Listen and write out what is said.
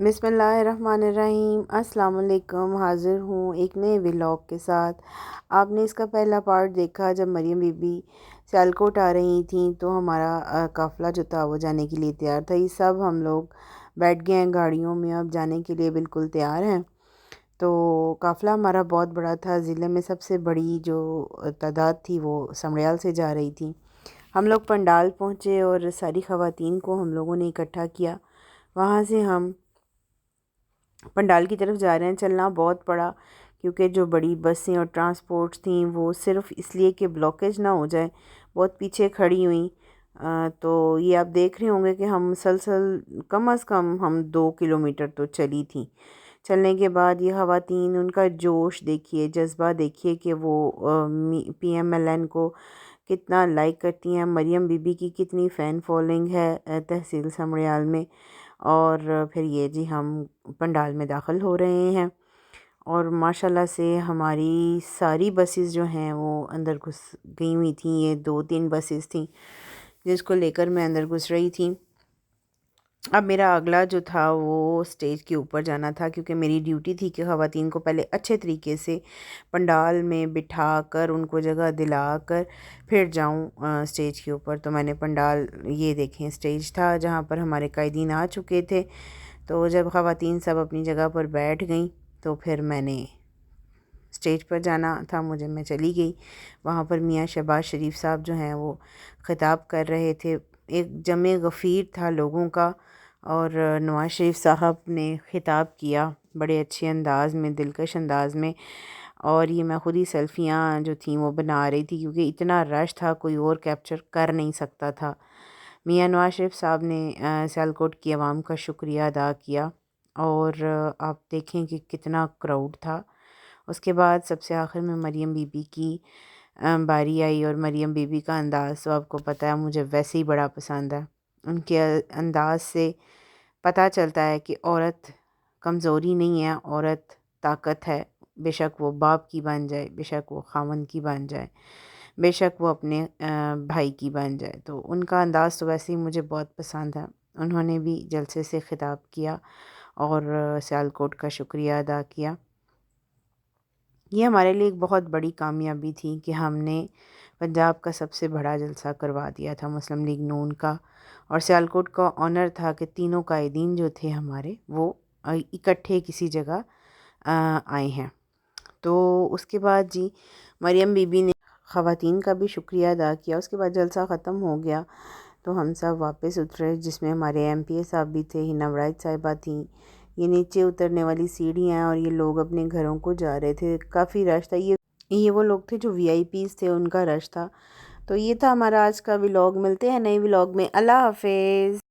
बिस्मिल्लाहिर्रहमानिर्रहीम। अस्सलाम वालेकुम। हाज़िर हूँ एक नए व्लॉग के साथ। आपने इसका पहला पार्ट देखा जब मरियम बीबी सियालकोट आ रही थी, तो हमारा काफ़िला जो था वो जाने के लिए तैयार था। ये सब हम लोग बैठ गए हैं गाड़ियों में, अब जाने के लिए बिल्कुल तैयार हैं। तो काफ़िला हमारा बहुत बड़ा था। ज़िले में सबसे बड़ी जो तादाद थी वो समड़ियाल से जा रही थी। हम लोग पंडाल पहुँचे और सारी ख़वातीन को हम लोगों ने इकट्ठा किया। वहाँ से हम पंडाल की तरफ जा रहे हैं। चलना बहुत पड़ा क्योंकि जो बड़ी बसें और ट्रांसपोर्ट थी वो सिर्फ़ इसलिए कि ब्लॉकेज ना हो जाए बहुत पीछे खड़ी हुई। तो ये आप देख रहे होंगे कि हम मुसलसल कम अज़ कम हम 2 किलोमीटर तो चली थी। चलने के बाद ये ख़वातीन, उनका जोश देखिए, जज्बा देखिए कि वो PMLN को कितना लाइक करती हैं। मरियम बीबी की कितनी फ़ैन फॉलोइंग है तहसील समड़ियाल में। और फिर ये जी हम पंडाल में दाखिल हो रहे हैं और माशाल्लाह से हमारी सारी बसेस जो हैं वो अंदर घुस गई हुई थी। ये 2-3 बसेस थी जिसको लेकर मैं अंदर घुस रही थी। अब मेरा अगला जो था वो स्टेज के ऊपर जाना था, क्योंकि मेरी ड्यूटी थी कि ख़वातीन को पहले अच्छे तरीके से पंडाल में बिठा कर उनको जगह दिला कर फिर जाऊं स्टेज के ऊपर। तो मैंने पंडाल, ये देखें स्टेज था जहां पर हमारे कायदीन आ चुके थे। तो जब ख़वातीन सब अपनी जगह पर बैठ गईं तो फिर मैंने स्टेज पर जाना था, मैं चली गई। वहाँ पर मियाँ शहबाज शरीफ साहब जो हैं वो ख़िताब कर रहे थे। एक जमे गफ़ीर था लोगों का और नवाज़ शरीफ साहब ने ख़िताब किया बड़े अच्छे अंदाज़ में, दिलकश अंदाज़ में। और ये मैं ख़ुद ही सेल्फ़ियाँ जो थी वो बना रही थी क्योंकि इतना रश था, कोई और कैप्चर कर नहीं सकता था। मियाँ नवाज़ शरीफ साहब ने सियालकोट की आवाम का शुक्रिया अदा किया और आप देखें कि कितना क्राउड था। उसके बाद सबसे आखिर में मरियम बीबी की बारी आई और मरियम बीबी का अंदाज़ तो आपको पता है मुझे वैसे ही बड़ा पसंद है। उनके अंदाज़ से पता चलता है कि औरत कमज़ोरी नहीं है, औरत ताकत है। बेशक वो बाप की बन जाए, बेशक वो खामन की बन जाए, बेशक वो अपने भाई की बन जाए। तो उनका अंदाज़ तो वैसे ही मुझे बहुत पसंद है। उन्होंने भी जलसे से ख़िताब किया और सियालकोट का शुक्रिया अदा किया। ये हमारे लिए एक बहुत बड़ी कामयाबी थी कि हमने पंजाब का सबसे बड़ा जलसा करवा दिया था मुस्लिम लीग नून का। और सियालकोट का ऑनर था कि तीनों कायदीन जो थे हमारे वो इकट्ठे किसी जगह आए हैं। तो उसके बाद जी मरियम बीबी ने ख़वातीन का भी शुक्रिया अदा किया। उसके बाद जलसा ख़त्म हो गया तो हम सब वापस उतरे, जिसमें हमारे MPA साहब भी थे, हिना वड़ाइच साहिबा थी। ये नीचे उतरने वाली सीढ़ियाँ हैं और ये लोग अपने घरों को जा रहे थे। काफ़ी रश था। ये वो लोग थे जो VIPs थे, उनका रश था। तो ये था हमारा आज का व्लॉग। मिलते हैं नए व्लॉग में। अल्लाह हाफ़िज़।